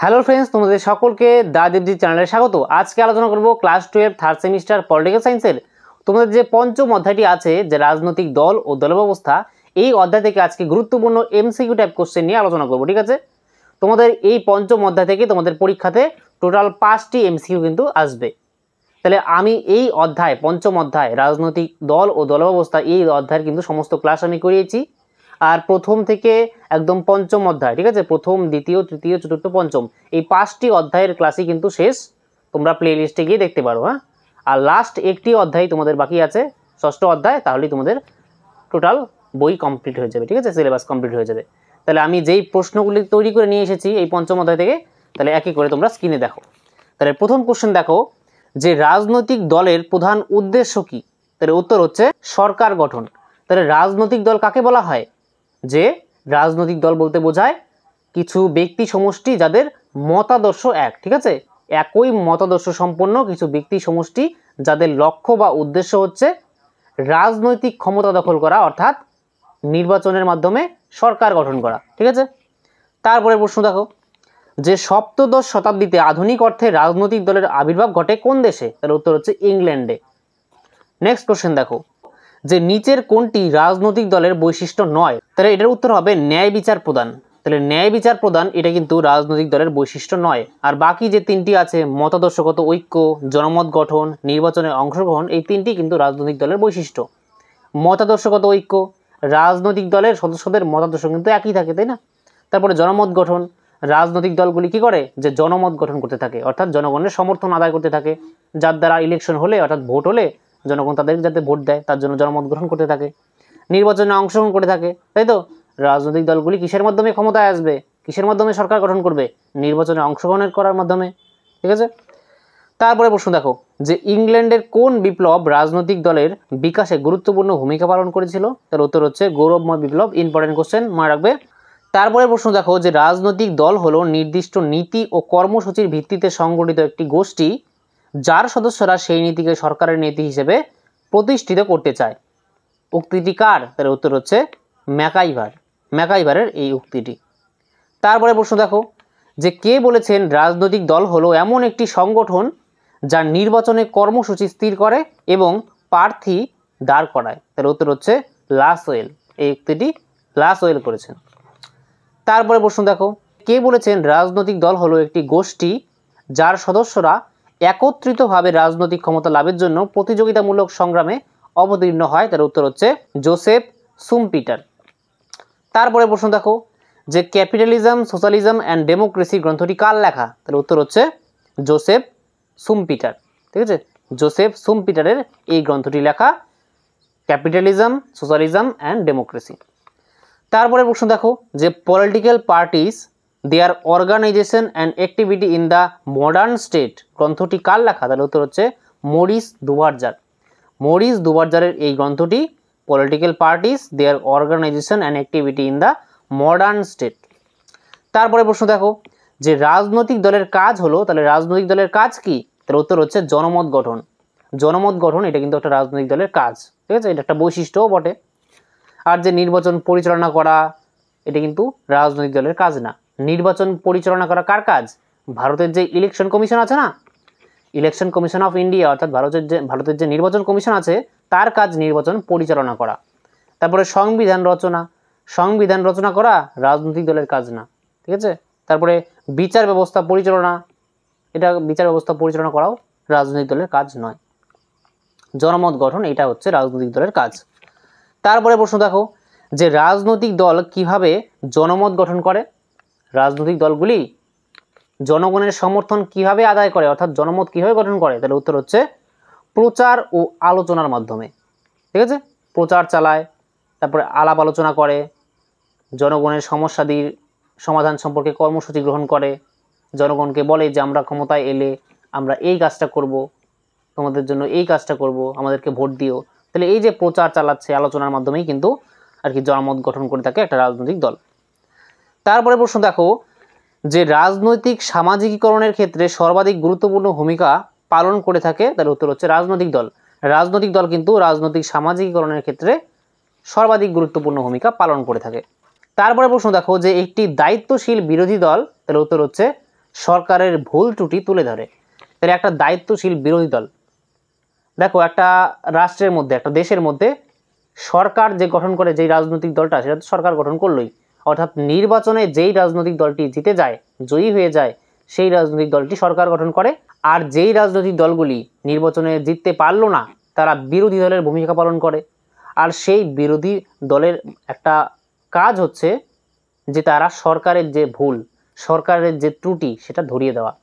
Hello friends, তোমাদের সকলকে দা দেবজি চ্যানেলে স্বাগত। আজকে আলোচনা করব ক্লাস 12 থার্ড সেমিস্টার পলিটিক্যাল সায়েন্সের তোমাদের যে পঞ্চম অধ্যায়টি আছে, যে রাজনৈতিক দল ও দলব্যবস্থা, এই অধ্যায় থেকে আজকে গুরুত্বপূর্ণ এমসিকিউ টাইপ কোশ্চেন নিয়ে আলোচনা করব। ঠিক আছে, তোমাদের এই পঞ্চম অধ্যায় থেকে তোমাদের পরীক্ষাতে টোটাল 5টি এমসিকিউ কিন্তু আসবে। তাহলে আমি এই অধ্যায়, পঞ্চম অধ্যায় রাজনৈতিক দল ও দলব্যবস্থা, এই অধ্যায়ের কিন্তু সমস্ত ক্লাস আমি করিয়েছি। আর প্রথম থেকে একদম পঞ্চম অধ্যায়, ঠিক আছে, প্রথম, দ্বিতীয়, তৃতীয়, চতুর্থ, পঞ্চম, এই 5টি অধ্যায়ের ক্লাসই কিন্তু শেষ। তোমরা প্লে লিস্টে গিয়ে দেখতে পারো। হ্যাঁ, আর লাস্ট একটি অধ্যায় তোমাদের বাকি আছে, ষষ্ঠ অধ্যায়, তাহলেই তোমাদের টোটাল বই কমপ্লিট হয়ে যাবে। ঠিক আছে, সিলেবাস কমপ্লিট হয়ে যাবে। তাহলে আমি যেই প্রশ্নগুলি তৈরি করে নিয়ে এসেছি এই পঞ্চম অধ্যায় থেকে, তাহলে একই করে তোমরা স্ক্রিনে দেখো। তাহলে প্রথম কোশ্চেন দেখো, যে রাজনৈতিক দলের প্রধান উদ্দেশ্য কি? তাহলে উত্তর হচ্ছে সরকার গঠন। তাহলে রাজনৈতিক দল কাকে বলা হয়? যে রাজনৈতিক দল বলতে বোঝায় কিছু ব্যক্তি সমষ্টি যাদের মতাদর্শ এক, ঠিক আছে, একই মতাদর্শ সম্পন্ন কিছু ব্যক্তি সমষ্টি যাদের লক্ষ্য বা উদ্দেশ্য হচ্ছে রাজনৈতিক ক্ষমতা দখল করা, অর্থাৎ নির্বাচনের মাধ্যমে সরকার গঠন করা। ঠিক আছে, তারপরে প্রশ্ন দেখো, যে সপ্তদশ শতাব্দীতে আধুনিক অর্থে রাজনৈতিক দলের আবির্ভাব ঘটে কোন দেশে? তাহলে উত্তর হচ্ছে ইংল্যান্ডে। নেক্সট কোশ্চেন দেখো, যে নিচের কোনটি রাজনৈতিক দলের বৈশিষ্ট্য নয়? তাহলে এটার উত্তর হবে ন্যায় বিচার প্রদান। তাহলে ন্যায় বিচার প্রদান এটা কিন্তু রাজনৈতিক দলের বৈশিষ্ট্য নয়। আর বাকি যে তিনটি আছে, মতাদর্শগত ঐক্য, জনমত গঠন, নির্বাচনে অংশগ্রহণ, এই তিনটি কিন্তু রাজনৈতিক দলের বৈশিষ্ট্য। মতাদর্শগত ঐক্য, রাজনৈতিক দলের সদস্যদের মতাদর্শ কিন্তু একই থাকে, তাই না? তারপরে জনমত গঠন, রাজনৈতিক দলগুলি কি করে? যে জনমত গঠন করতে থাকে, অর্থাৎ জনগণের সমর্থন আদায় করতে থাকে, যার দ্বারা ইলেকশন হলে, অর্থাৎ ভোট হলে জনগণ তাদের যাতে ভোট দেয় তার জন্য জনমত গ্রহণ করতে থাকে। নির্বাচনে অংশগ্রহণ করে থাকে, তাই তো? রাজনৈতিক দলগুলি কিসের মাধ্যমে ক্ষমতায় আসবে, কিসের মাধ্যমে সরকার গঠন করবে? নির্বাচনে অংশগ্রহণের করার মাধ্যমে। ঠিক আছে, তারপরে প্রশ্ন দেখো, যে ইংল্যান্ডের কোন বিপ্লব রাজনৈতিক দলের বিকাশে গুরুত্বপূর্ণ ভূমিকা পালন করেছিল? তার উত্তর হচ্ছে গৌরবময় বিপ্লব। ইম্পর্টেন্ট কোশ্চেন, মনে রাখবে। তারপরে প্রশ্ন দেখো, যে রাজনৈতিক দল হলো নির্দিষ্ট নীতি ও কর্মসূচির ভিত্তিতে সংগঠিত একটি গোষ্ঠী যার সদস্যরা সেই নীতিকে সরকারের নীতি হিসেবে প্রতিষ্ঠিত করতে চায়। উক্তিটি কার? তার উত্তর হচ্ছে ম্যাকাইভারের এই উক্তিটি। তারপরে প্রশ্ন দেখো, যে কে বলেছেন রাজনৈতিক দল হলো এমন একটি সংগঠন যা নির্বাচনে কর্মসূচি স্থির করে এবং প্রার্থী দাঁড় করায়? তার উত্তর হচ্ছে লাসওয়েল। এই উক্তিটি লাসওয়েল করেছেন। তারপরে প্রশ্ন দেখো, কে বলেছেন রাজনৈতিক দল হলো একটি গোষ্ঠী যার সদস্যরা একত্রিতভাবে রাজনৈতিক ক্ষমতা লাভের জন্য প্রতিযোগিতামূলক সংগ্রামে অবতীর্ণ হয়? তার উত্তর হচ্ছে জোসেফ শুম্পিটার। তারপরে প্রশ্ন দেখো, যে ক্যাপিটালিজম, সোশ্যালিজম অ্যান্ড ডেমোক্রেসি গ্রন্থটি কার লেখা? তার উত্তর হচ্ছে জোসেফ শুম্পিটার। ঠিক আছে, জোসেফ শুম্পিটারের এই গ্রন্থটি লেখা, ক্যাপিটালিজম, সোশ্যালিজম অ্যান্ড ডেমোক্রেসি। তারপরে প্রশ্ন দেখো, যে political parties their organisation and activity in the modern state গ্রন্থটি কার লেখা? তার উত্তর হচ্ছে মরিস দুভারজার। মরিস দুভারজারের এই গ্রন্থটি, political parties their organisation and activity in the modern state. তারপরে প্রশ্ন দেখো, যে রাজনৈতিক দলের কাজ হলো, তাহলে রাজনৈতিক দলের কাজ কি? তার উত্তর হচ্ছে জনমত গঠন। জনমত গঠন এটা কিন্তু একটা রাজনৈতিক দলের কাজ। ঠিক আছে, এটা একটা বৈশিষ্ট্যও বটে। আর যে নির্বাচন পরিচালনা করা, এটা কিন্তু রাজনৈতিক দলের কাজ না। নির্বাচন পরিচালনা করা কার কাজ? ভারতের যে ইলেকশন কমিশন আছে না, ইলেকশন কমিশন অফ ইন্ডিয়া, অর্থাৎ ভারতের যে নির্বাচন কমিশন আছে তার কাজ নির্বাচন পরিচালনা করা। তারপরে সংবিধান রচনা করা রাজনৈতিক দলের কাজ না। ঠিক আছে, তারপরে বিচার ব্যবস্থা পরিচালনা, এটা বিচার ব্যবস্থা পরিচালনা করাও রাজনৈতিক দলের কাজ নয়। জনমত গঠন এটা হচ্ছে রাজনৈতিক দলের কাজ। তারপরে প্রশ্ন দেখো, যে রাজনৈতিক দল কিভাবে জনমত গঠন করে? রাজনৈতিক দলগুলি জনগণের সমর্থন কিভাবে আদায় করে, অর্থাৎ জনমত কিভাবে গঠন করে? তাহলে উত্তর হচ্ছে প্রচার ও আলোচনার মাধ্যমে। ঠিক আছে, প্রচার চালায়, তারপরে আলাপ আলোচনা করে, জনগণের সমস্যাদির সমাধান সম্পর্কে কর্মসূচি গ্রহণ করে, জনগণকে বলে যে আমরা ক্ষমতায় এলে আমরা এই কাজটা করব, তোমাদের জন্য এই কাজটা করব, আমাদেরকে ভোট দিও। তাহলে এই যে প্রচার চালাচ্ছে, আলোচনার মাধ্যমেই কিন্তু আর কি জনমত গঠন করে থাকে একটা রাজনৈতিক দল। তারপরে প্রশ্ন দেখো, যে রাজনৈতিক সামাজিকীকরণের ক্ষেত্রে সর্বাধিক গুরুত্বপূর্ণ ভূমিকা পালন করে থাকে? তার উত্তর হচ্ছে রাজনৈতিক দল। রাজনৈতিক দল কিন্তু রাজনৈতিক সামাজিকীকরণের ক্ষেত্রে সর্বাধিক গুরুত্বপূর্ণ ভূমিকা পালন করে থাকে। তারপরে প্রশ্ন দেখো, যে একটি দায়িত্বশীল বিরোধী দল, তার উত্তর হচ্ছে সরকারের ভুল ত্রুটি তুলে ধরে। তাহলে একটা দায়িত্বশীল বিরোধী দল, দেখো একটা রাষ্ট্রের মধ্যে, একটা দেশের মধ্যে সরকার যে গঠন করে, যেই রাজনৈতিক দলটা, সেটা তো সরকার গঠন করলোই, অর্থাৎ নির্বাচনে যেই রাজনৈতিক দলটি জিতে যায়, জয়ী হয়ে যায়, সেই রাজনৈতিক দলটি সরকার গঠন করে। আর যেই রাজনৈতিক দলগুলি নির্বাচনে জিততে পারলো না, তারা বিরোধী দলের ভূমিকা পালন করে। আর সেই বিরোধী দলের একটা কাজ হচ্ছে যে তারা সরকারের যে ভুল, সরকারের যে ত্রুটি, সেটা ধরিয়ে দেওয়া।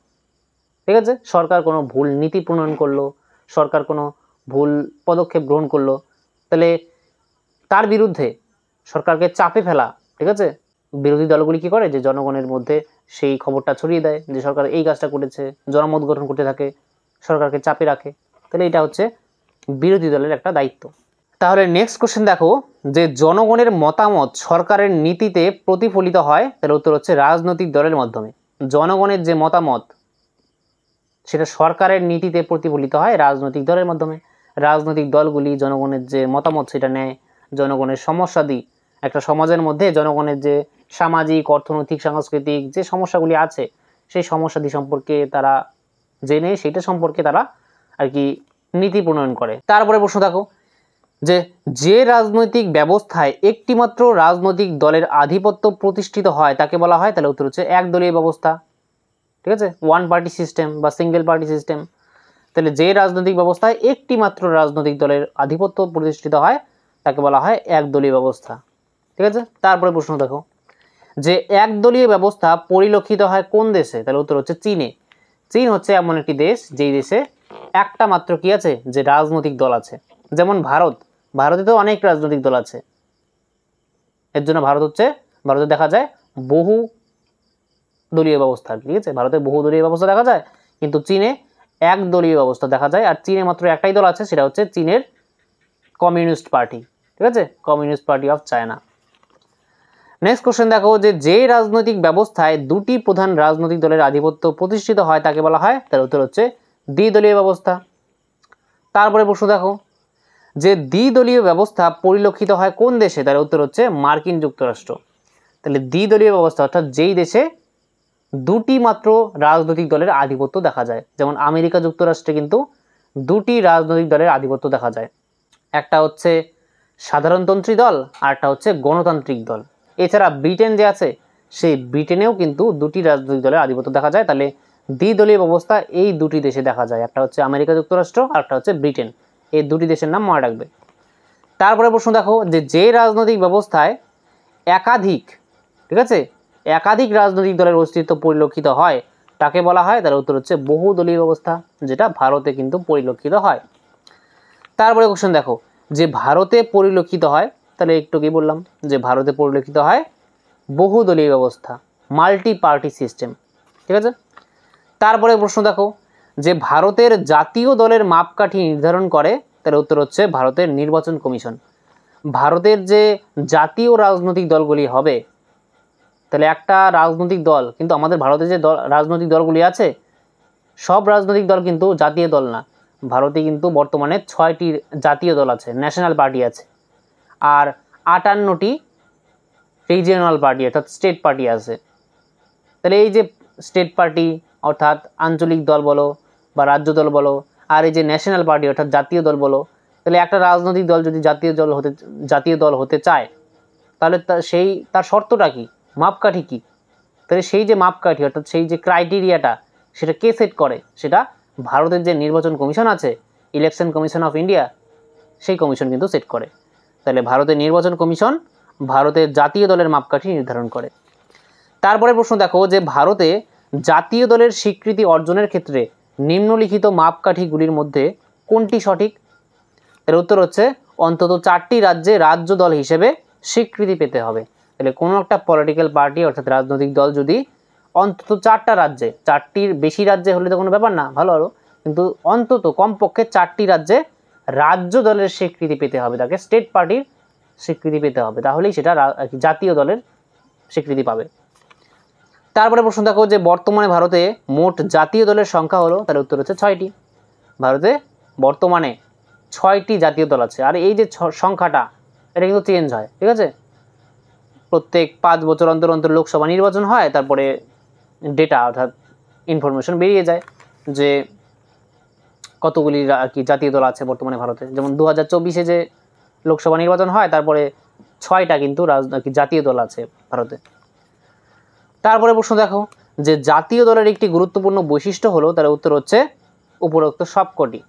ঠিক আছে, সরকার কোনো ভুল নীতি প্রণয়ন করলো, সরকার কোনো ভুল পদক্ষেপ গ্রহণ করলো, তাহলে তার বিরুদ্ধে সরকারকে চাপে ফেলা। ঠিক আছে, বিরোধী দলগুলি কি করে, যে জনগণের মধ্যে সেই খবরটা ছড়িয়ে দেয় যে সরকার এই কাজটা করেছে, জনমত গঠন করতে থাকে, সরকারকে চাপে রাখে। তাহলে এটা হচ্ছে বিরোধী দলের একটা দায়িত্ব। তাহলে নেক্সট কোশ্চেন দেখো, যে জনগণের মতামত সরকারের নীতিতে প্রতিফলিত হয়, তাহলে উত্তর হচ্ছে রাজনৈতিক দলের মাধ্যমে। জনগণের যে মতামত, সেটা সরকারের নীতিতে প্রতিফলিত হয় রাজনৈতিক দলের মাধ্যমে। রাজনৈতিক দলগুলি জনগণের যে মতামত সেটা নেয়, জনগণের সমস্যাদি, একটা সমাজের মধ্যে জনগণের যে সামাজিক, অর্থনৈতিক, সাংস্কৃতিক যে সমস্যাগুলি আছে, সেই সমস্যাদি সম্পর্কে তারা জেনে সেটা সম্পর্কে তারা আর কি নীতি প্রণয়ন করে। তারপরে প্রশ্ন দেখো, যে রাজনৈতিক ব্যবস্থায় একটিমাত্র রাজনৈতিক দলের আধিপত্য প্রতিষ্ঠিত হয় তাকে বলা হয়, তাহলে উত্তর হচ্ছে একদলীয় ব্যবস্থা। ঠিক আছে, ওয়ান পার্টি সিস্টেম বা সিঙ্গেল পার্টি সিস্টেম। তাহলে যে রাজনৈতিক ব্যবস্থায় একটি মাত্র রাজনৈতিক দলের আধিপত্য প্রতিষ্ঠিত হয় তাকে বলা হয় একদলীয় ব্যবস্থা। ঠিক আছে, তারপরে প্রশ্ন দেখো, যে একদলীয় ব্যবস্থা পরিলক্ষিত হয় কোন দেশে, তাহলে উত্তর হচ্ছে চীনে। চীন হচ্ছে এমন একটি দেশ যেই দেশে একটা মাত্র কি আছে, যে রাজনৈতিক দল আছে। যেমন ভারতে তো অনেক রাজনৈতিক দল আছে, এর জন্য ভারতে দেখা যায় বহু দলীয় ব্যবস্থা। ঠিক আছে, ভারতে বহু দলীয় ব্যবস্থা দেখা যায়, কিন্তু চীনে একদলীয় ব্যবস্থা দেখা যায়। আর চীনে মাত্র একটাই দল আছে, সেটা হচ্ছে চীনের কমিউনিস্ট পার্টি। ঠিক আছে, communist party of China. Next question দেখো, যে রাজনৈতিক ব্যবস্থায় দুটি প্রধান রাজনৈতিক দলের আধিপত্য প্রতিষ্ঠিত হয় তাকে বলা হয়, তার উত্তর হচ্ছে দ্বিদলীয় ব্যবস্থা। তারপরে প্রশ্ন দেখো, যে দ্বিদলীয় ব্যবস্থা পরিলক্ষিত হয় কোন দেশে, তার উত্তর হচ্ছে মার্কিন যুক্তরাষ্ট্র। তাহলে দ্বিদলীয় ব্যবস্থা অর্থাৎ যেই দেশে দুটি মাত্র রাজনৈতিক দলের আধিপত্য দেখা যায়। যেমন আমেরিকা যুক্তরাষ্ট্রে কিন্তু দুটি রাজনৈতিক দলের আধিপত্য দেখা যায়, একটা হচ্ছে সাধারণতন্ত্রী দল আর একটা হচ্ছে গণতান্ত্রিক দল। এছাড়া ব্রিটেন যে আছে, সেই ব্রিটেনেও কিন্তু দুটি রাজনৈতিক দলের আধিপত্য দেখা যায়। তাহলে দ্বিদলীয় ব্যবস্থা এই দুটি দেশে দেখা যায়, একটা হচ্ছে আমেরিকা যুক্তরাষ্ট্র আর একটা হচ্ছে ব্রিটেন। এই দুটি দেশের নাম মনে রাখবে। তারপরে প্রশ্ন দেখো, যে রাজনৈতিক ব্যবস্থায় একাধিক, ঠিক আছে, একাধিক রাজনৈতিক দলের অস্তিত্ব পরিলক্ষিত হয় তাকে বলা হয়, তার উত্তর হচ্ছে বহুদলীয় ব্যবস্থা, যেটা ভারতে কিন্তু পরিলক্ষিত হয়। তারপরে কোশ্চেন দেখো, যে ভারতে পরিলক্ষিত হয়, তাহলে একটু কি বললাম, যে ভারতে পরিলক্ষিত হয় বহুদলীয় ব্যবস্থা, মাল্টি পার্টি সিস্টেম। ঠিক আছে, তারপরে প্রশ্ন দেখো, যে ভারতের জাতীয় দলের মাপকাঠি নির্ধারণ করে, তার উত্তর হচ্ছে ভারতের নির্বাচন কমিশন। ভারতের যে জাতীয় রাজনৈতিক দলগুলি হবে, তাহলে একটা রাজনৈতিক দল কিন্তু, আমাদের ভারতে যে রাজনৈতিক দলগুলি আছে, সব রাজনৈতিক দল কিন্তু জাতীয় দল না। ভারতে কিন্তু বর্তমানে 6টি জাতীয় দল আছে, ন্যাশনাল পার্টি আছে, আর 58টি রিজিওনাল পার্টি অর্থাৎ স্টেট পার্টি আছে। তাহলে এই যে স্টেট পার্টি অর্থাৎ আঞ্চলিক দল বলো বা রাজ্য দল বলো, আর এই যে ন্যাশনাল পার্টি অর্থাৎ জাতীয় দল বলো, তাহলে একটা রাজনৈতিক দল যদি জাতীয় দল হতে চায়, তাহলে তার শর্তটা কি, মাপকাঠি কি? তাহলে সেই যে মাপকাঠি অর্থাৎ সেই যে ক্রাইটেরিয়াটা, সেটা কে সেট করে? সেটা ভারতের যে নির্বাচন কমিশন আছে, ইলেকশন কমিশন অফ ইন্ডিয়া, সেই কমিশন কিন্তু সেট করে। তাহলে ভারতের নির্বাচন কমিশন ভারতের জাতীয় দলের মাপকাঠি নির্ধারণ করে। তারপরে প্রশ্ন দেখো, যে ভারতে জাতীয় দলের স্বীকৃতি অর্জনের ক্ষেত্রে নিম্নলিখিত মাপকাঠিগুলির মধ্যে কোনটি সঠিক? এর উত্তর হচ্ছে অন্তত 4টি রাজ্যে রাজ্য দল হিসেবে স্বীকৃতি পেতে হবে। তাহলে কোনো একটা পলিটিক্যাল পার্টি অর্থাৎ রাজনৈতিক দল যদি অন্তত 4টা রাজ্যে, 4টির বেশি রাজ্যে হলে তো কোনো ব্যাপার না, ভালো হলো, কিন্তু অন্তত কমপক্ষে 4টি রাজ্যে রাজ্য দলের স্বীকৃতি পেতে হবে, তাকে স্টেট পার্টির স্বীকৃতি পেতে হবে, তাহলেই সেটা জাতীয় দলের স্বীকৃতি পাবে। তারপরে প্রশ্ন দেখো, যে বর্তমানে ভারতে মোট জাতীয় দলের সংখ্যা হলো, তার উত্তর হচ্ছে 6টি। ভারতে বর্তমানে 6টি জাতীয় দল আছে। আর এই যে সংখ্যাটা, এটা কিন্তু চেঞ্জ হয়। ঠিক আছে, প্রত্যেক 5 বছর অন্তর অন্তর লোকসভা নির্বাচন হয়, তারপরে ডেটা অর্থাৎ ইনফরমেশন বেরিয়ে যায় যে কতগুলি আর কি জাতীয় দল আছে বর্তমানে ভারতে। যেমন 2024-এ যে লোকসভা নির্বাচন হয় তারপরে 6টা কিন্তু জাতীয় দল আছে ভারতে। তারপরে প্রশ্ন দেখো যে জাতীয় দলের একটি গুরুত্বপূর্ণ বৈশিষ্ট্য হলো, তার উত্তর হচ্ছে উপরোক্ত সবকটি।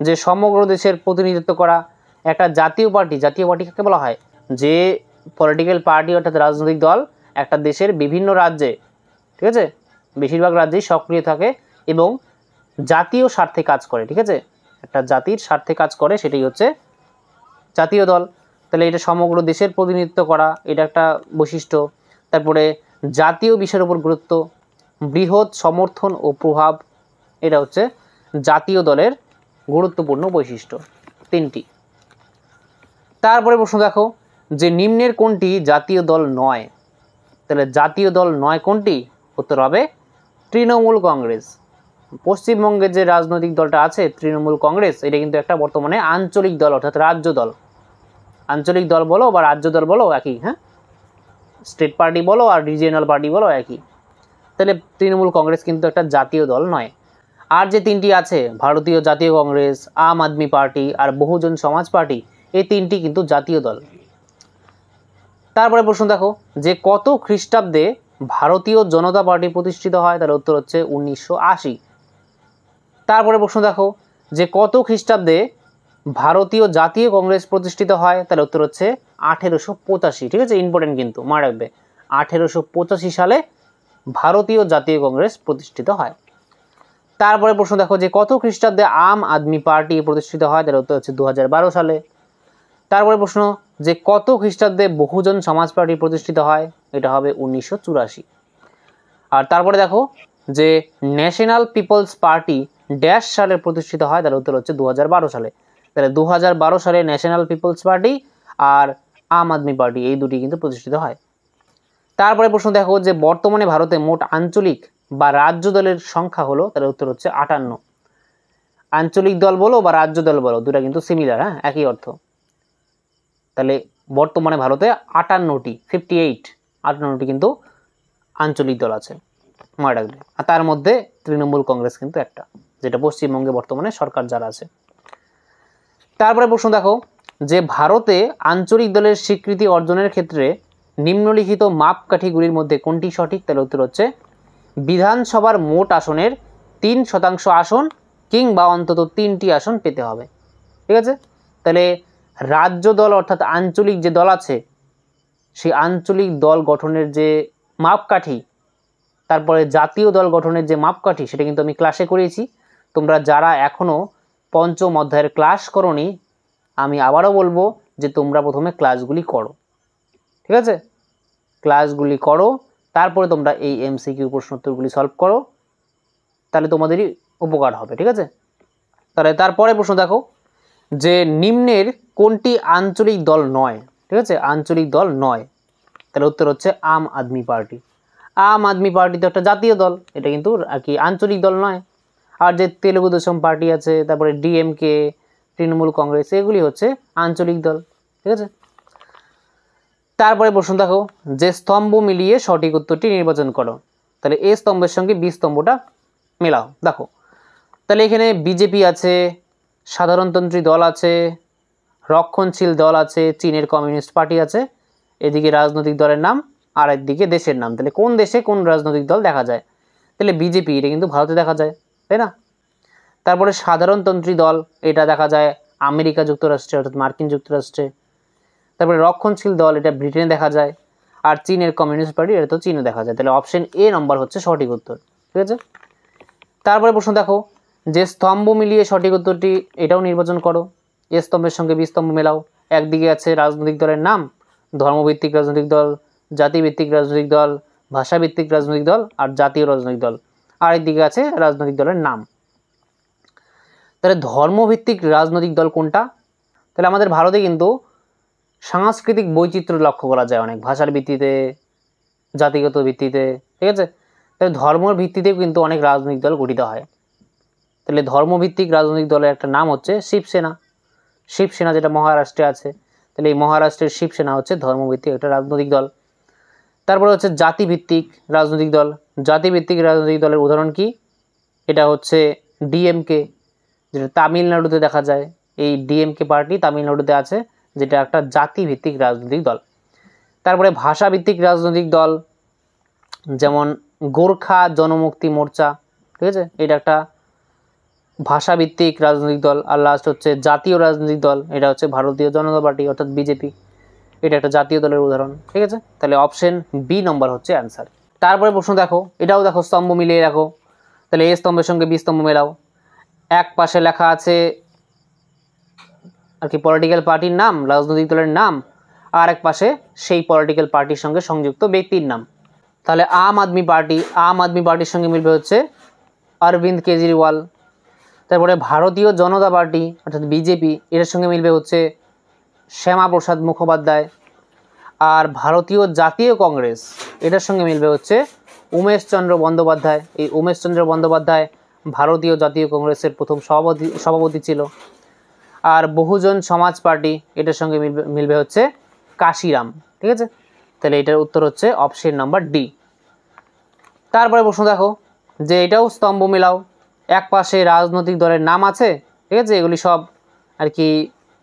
যে সমগ্র দেশের প্রতিনিধিত্ব করা একটা জাতীয় পার্টি কাকে বলা হয়? যে পলিটিক্যাল পার্টি অর্থাৎ রাজনৈতিক দল একটা দেশের বিভিন্ন রাজ্যে, ঠিক আছে, বেশিরভাগ রাজ্যেই সক্রিয় থাকে এবং জাতীয় স্বার্থে কাজ করে, ঠিক আছে, একটা জাতির স্বার্থে কাজ করে, সেটাই হচ্ছে জাতীয় দল। তাহলে এটা সমগ্র দেশের প্রতিনিধিত্ব করা, এটা একটা বৈশিষ্ট্য। তারপরে জাতীয় বিষয়ের উপর গুরুত্ব, বৃহৎ সমর্থন ও প্রভাব, এটা হচ্ছে জাতীয় দলের গুরুত্বপূর্ণ বৈশিষ্ট্য 3টি। তারপরে প্রশ্ন দেখো যে নিম্নের কোনটি জাতীয় দল নয়? তাহলে জাতীয় দল নয় কোনটি? উত্তর হবে তৃণমূল কংগ্রেস। পশ্চিমবঙ্গের যে রাজনৈতিক দলটা আছে তৃণমূল কংগ্রেস, এটা কিন্তু একটা বর্তমানে আঞ্চলিক দল অর্থাৎ রাজ্য দল। আঞ্চলিক দল বলো বা রাজ্য দল বলো একই, হ্যাঁ, স্টেট পার্টি বলো আর রিজিয়নাল পার্টি বলো একই। তাহলে তৃণমূল কংগ্রেস কিন্তু একটা জাতীয় দল নয়। আর যে 3টি আছে, ভারতীয় জাতীয় কংগ্রেস, আম আদমি পার্টি আর বহুজন সমাজ পার্টি, এই 3টি কিন্তু জাতীয় দল। তারপরে প্রশ্ন দেখো যে কত খ্রিস্টাব্দে ভারতীয় জনতা পার্টি প্রতিষ্ঠিত হয়? তার উত্তর হচ্ছে 1980। তারপরে প্রশ্ন দেখো যে কত খ্রিস্টাব্দে ভারতীয় জাতীয় কংগ্রেস প্রতিষ্ঠিত হয়? তার উত্তর হচ্ছে 1885। ঠিক আছে, ইম্পর্টেন্ট কিন্তু মনে রাখবে, 1885 সালে ভারতীয় জাতীয় কংগ্রেস প্রতিষ্ঠিত হয়। তারপরে প্রশ্ন দেখো যে কত খ্রিস্টাব্দে আম আদমি পার্টি প্রতিষ্ঠিত হয়? তার উত্তর হচ্ছে 2012 সালে। তারপরে প্রশ্ন যে কত খ্রিস্টাব্দে বহুজন সমাজ পার্টি প্রতিষ্ঠিত হয়? এটা হবে 1984। আর তারপরে দেখো যে ন্যাশনাল পিপলস পার্টি ড্যাশ সালে প্রতিষ্ঠিত হয়? তার উত্তর হচ্ছে 2012 সালে। তাহলে 2012 সালে ন্যাশনাল পিপলস পার্টি আর আম আদমি পার্টি এই দুটি কিন্তু প্রতিষ্ঠিত হয়। তারপরে প্রশ্ন দেখো যে বর্তমানে ভারতে মোট আঞ্চলিক বা রাজ্য দলের সংখ্যা হলো? তার উত্তর হচ্ছে 58। আঞ্চলিক দল বলো বা রাজ্য দল বলো, দুটা কিন্তু সিমিলার, হ্যাঁ, একই অর্থ। তাহলে বর্তমানে ভারতে 58টি কিন্তু আঞ্চলিক দল আছে, মনে রাখবে। আর তার মধ্যে তৃণমূল কংগ্রেস কিন্তু একটা, যেটা পশ্চিমবঙ্গে বর্তমানে সরকার যারা আছে। তারপরে প্রশ্ন দেখো যে ভারতে আঞ্চলিক দলের স্বীকৃতি অর্জনের ক্ষেত্রে নিম্নলিখিত মাপকাঠিগুলির মধ্যে কোনটি সঠিক? তাহলে উত্তর হচ্ছে বিধানসভার মোট আসনের 3% আসন কিংবা অন্তত 3টি আসন পেতে হবে। ঠিক আছে, তাহলে রাজ্য দল অর্থাৎ আঞ্চলিক যে দল আছে সেই আঞ্চলিক দল গঠনের যে মাপকাঠি, তারপরে জাতীয় দল গঠনের যে মাপকাঠি, সেটা কিন্তু আমি ক্লাসে করিয়েছি। তোমরা যারা এখনও 5ম অধ্যায়ের ক্লাস করোনি, আমি আবারও বলবো যে তোমরা প্রথমে ক্লাসগুলি করো, ঠিক আছে, ক্লাসগুলি করো, তারপরে তোমরা এই MCQ প্রশ্নোত্তরগুলি সলভ করো, তাহলে তোমাদেরই উপকার হবে। ঠিক আছে, তাহলে তারপরে প্রশ্ন দেখো যে নিম্নের কোনটি আঞ্চলিক দল নয়? ঠিক আছে, আঞ্চলিক দল নয়, তাহলে উত্তর হচ্ছে আম আদমি পার্টি। আম আদমি পার্টি তো একটা জাতীয় দল, এটা কিন্তু আর কি আঞ্চলিক দল নয়। আর যে তেলুগু দেশম পার্টি আছে, তারপরে DMK, তৃণমূল কংগ্রেস, এগুলি হচ্ছে আঞ্চলিক দল। ঠিক আছে, তারপরে প্রশ্ন দেখো যে স্তম্ভ মিলিয়ে সঠিক উত্তরটি নির্বাচন করো। তাহলে A স্তম্ভের সঙ্গে B স্তম্ভটা মেলাও। দেখো তাহলে এখানে বিজেপি আছে, সাধারণতন্ত্রী দল আছে, রক্ষণশীল দল আছে, চীনের কমিউনিস্ট পার্টি আছে, এদিকে রাজনৈতিক দলের নাম আর একদিকে দেশের নাম। তাহলে কোন দেশে কোন রাজনৈতিক দল দেখা যায়? তাহলে বিজেপি, এটা কিন্তু ভারতে দেখা যায়, তাই না? তারপরে সাধারণতন্ত্রী দল, এটা দেখা যায় আমেরিকা যুক্তরাষ্ট্রে অর্থাৎ মার্কিন যুক্তরাষ্ট্রে। তারপরে রক্ষণশীল দল, এটা ব্রিটেনে দেখা যায়। আর চীনের কমিউনিস্ট পার্টি, এটা তো চীনে দেখা যায়। তাহলে অপশন A নম্বর হচ্ছে সঠিক উত্তর। ঠিক আছে, তারপরে প্রশ্ন দেখো যে স্তম্ভ মিলিয়ে সঠিক উত্তরটি এটাও নির্বাচন করো। A স্তম্ভের সঙ্গে B স্তম্ভ মেলাও। একদিকে আছে রাজনৈতিক দলের নাম, ধর্মভিত্তিক রাজনৈতিক দল, জাতিভিত্তিক রাজনৈতিক দল, ভাষাভিত্তিক রাজনৈতিক দল আর জাতীয় রাজনৈতিক দল। আরেকদিকে আছে রাজনৈতিক দলের নাম। তাহলে ধর্মভিত্তিক রাজনৈতিক দল কোনটা? তাহলে আমাদের ভারতে কিন্তু সাংস্কৃতিক বৈচিত্র্য লক্ষ্য করা যায় অনেক, ভাষার ভিত্তিতে, জাতিগত ভিত্তিতে। ঠিক আছে, তাহলে ধর্মের ভিত্তিতেও কিন্তু অনেক রাজনৈতিক দল গঠিত হয়। তাহলে ধর্মভিত্তিক রাজনৈতিক দলের একটা নাম হচ্ছে শিবসেনা। শিবসেনা যেটা মহারাষ্ট্রে আছে, তাহলে এই মহারাষ্ট্রের শিবসেনা হচ্ছে ধর্মভিত্তিক একটা রাজনৈতিক দল। তারপরে হচ্ছে জাতিভিত্তিক রাজনৈতিক দল। জাতিভিত্তিক রাজনৈতিক দলের উদাহরণ কি? এটা হচ্ছে ডিএমকে, যেটা তামিলনাড়ুতে দেখা যায়। এই ডিএমকে পার্টি তামিলনাড়ুতে আছে, যেটা একটা জাতিভিত্তিক রাজনৈতিক দল। তারপরে ভাষাভিত্তিক রাজনৈতিক দল, যেমন গোর্খা জনমুক্তি মোর্চা, ঠিক আছে, এটা একটা ভাষাভিত্তিক রাজনৈতিক দল। আর লাস্ট হচ্ছে জাতীয় রাজনৈতিক দল, এটা হচ্ছে ভারতীয় জনতা পার্টি অর্থাৎ বিজেপি, এটা একটা জাতীয় দলের উদাহরণ। ঠিক আছে, তাহলে অপশন বি নম্বর হচ্ছে অ্যান্সার। তারপরে প্রশ্ন দেখো, এটাও দেখো স্তম্ভ মিলিয়ে রাখো। তাহলে এ স্তম্ভের সঙ্গে বি স্তম্ভ মেলাও। এক পাশে লেখা আছে আর কি পলিটিক্যাল পার্টির নাম, রাজনৈতিক দলের নাম, আর এক পাশে সেই পলিটিক্যাল পার্টির সঙ্গে সংযুক্ত ব্যক্তির নাম। তাহলে আম আদমি পার্টির সঙ্গে মিলবে হচ্ছে অরবিন্দ কেজরিওয়াল। তারপরে ভারতীয় জনতা পার্টি অর্থাৎ বিজেপি, এর সঙ্গে মিলবে হচ্ছে শ্যামাপ্রসাদ মুখোপাধ্যায়। আর ভারতীয় জাতীয় কংগ্রেস, এটার সঙ্গে মিলবে হচ্ছে উমেশচন্দ্র বন্দ্যোপাধ্যায়। এই উমেশচন্দ্র বন্দ্যোপাধ্যায় ভারতীয় জাতীয় কংগ্রেসের প্রথম সভাপতি ছিল। আর বহুজন সমাজ পার্টি, এটার সঙ্গে মিলবে হচ্ছে কাশিরাম। ঠিক আছে, তাহলে এটার উত্তর হচ্ছে অপশন নাম্বার ডি। তারপরে প্রশ্ন দেখো যে এটাও স্তম্ভ মেলাও। এক পাশে রাজনৈতিক দলের নাম আছে, ঠিক আছে, এগুলি সব আর কি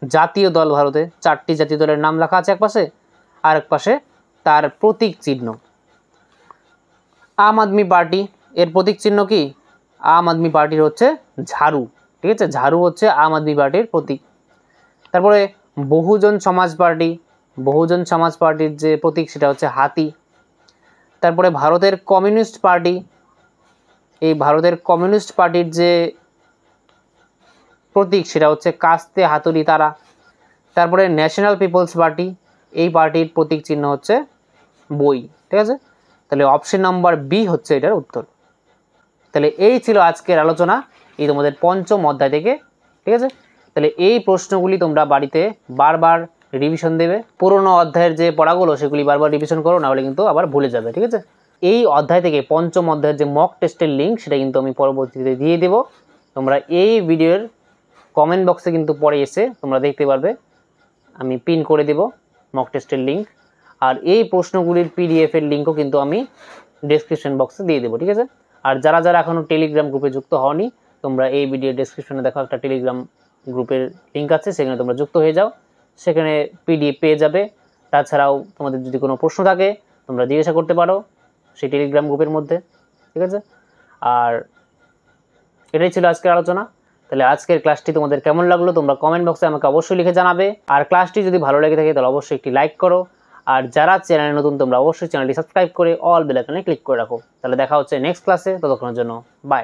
জাতীয় দল, ভারতে 4টি জাতীয় দলের নাম লেখা আছে এক পাশে, আর এক পাশে তার প্রতীক চিহ্ন। আম আদমি পার্টি, এর প্রতীক চিহ্ন কি? আম আদমি পার্টির হচ্ছে ঝাড়ু। ঠিক আছে, ঝাড়ু হচ্ছে আম আদমি পার্টির প্রতীক। তারপরে বহুজন সমাজ পার্টির যে প্রতীক সেটা হচ্ছে হাতি। তারপরে ভারতের কমিউনিস্ট পার্টি, এই ভারতের কমিউনিস্ট পার্টির যে প্রতীক সেটা হচ্ছে কাস্তে হাতুড়ি তারা। তারপরে ন্যাশনাল পিপলস পার্টি, এই পার্টির প্রতীক চিহ্ন হচ্ছে বই। ঠিক আছে, তাহলে অপশন নাম্বার বি হচ্ছে এটার উত্তর। তাহলে এই ছিল আজকের আলোচনা, এই তোমাদের পঞ্চম অধ্যায় থেকে। ঠিক আছে, তাহলে এই প্রশ্নগুলি তোমরা বাড়িতে বারবার রিভিশন দেবে। পুরোনো অধ্যায়ের যে পড়াগুলো সেগুলি বারবার রিভিশন করো, নাহলে কিন্তু আবার ভুলে যাবে। ঠিক আছে, এই অধ্যায় থেকে পঞ্চম অধ্যায়ের যে মক টেস্টের লিঙ্ক সেটা কিন্তু আমি পরবর্তীতে দিয়ে দেবো। তোমরা এই ভিডিওর কমেন্ট বক্সে কিন্তু পরে এসে তোমরা দেখতে পারবে, আমি পিন করে দেব মক টেস্টের লিঙ্ক। আর এই প্রশ্নগুলির পিডিএফের লিঙ্কও কিন্তু আমি ডেসক্রিপশন বক্সে দিয়ে দেবো। ঠিক আছে, আর যারা যারা এখনও টেলিগ্রাম গ্রুপে যুক্ত হওনি, তোমরা এই ভিডিও ডেসক্রিপশনে দেখো একটা টেলিগ্রাম গ্রুপের লিঙ্ক আছে, সেখানে তোমরা যুক্ত হয়ে যাও, সেখানে পিডিএফ পেয়ে যাবে। তাছাড়াও তোমাদের যদি কোনো প্রশ্ন থাকে তোমরা জিজ্ঞাসা করতে পারো সেই টেলিগ্রাম গ্রুপের মধ্যে। ঠিক আছে, আর এটাই ছিল আজকের আলোচনা। তাহলে আজকের ক্লাসটি তোমাদের কেমন লাগলো তোমরা কমেন্ট বক্সে আমাকে অবশ্যই লিখে জানাবে। আর ক্লাসটি যদি ভালো লেগে থাকে তাহলে অবশ্যই একটি লাইক করো। আর যারা চ্যানেলে নতুন তোমরা অবশ্যই চ্যানেলটি সাবস্ক্রাইব করে অল বেল আইকনে ক্লিক করে রাখো। তাহলে দেখা হচ্ছে নেক্সট ক্লাসে, ততক্ষণের জন্য বাই।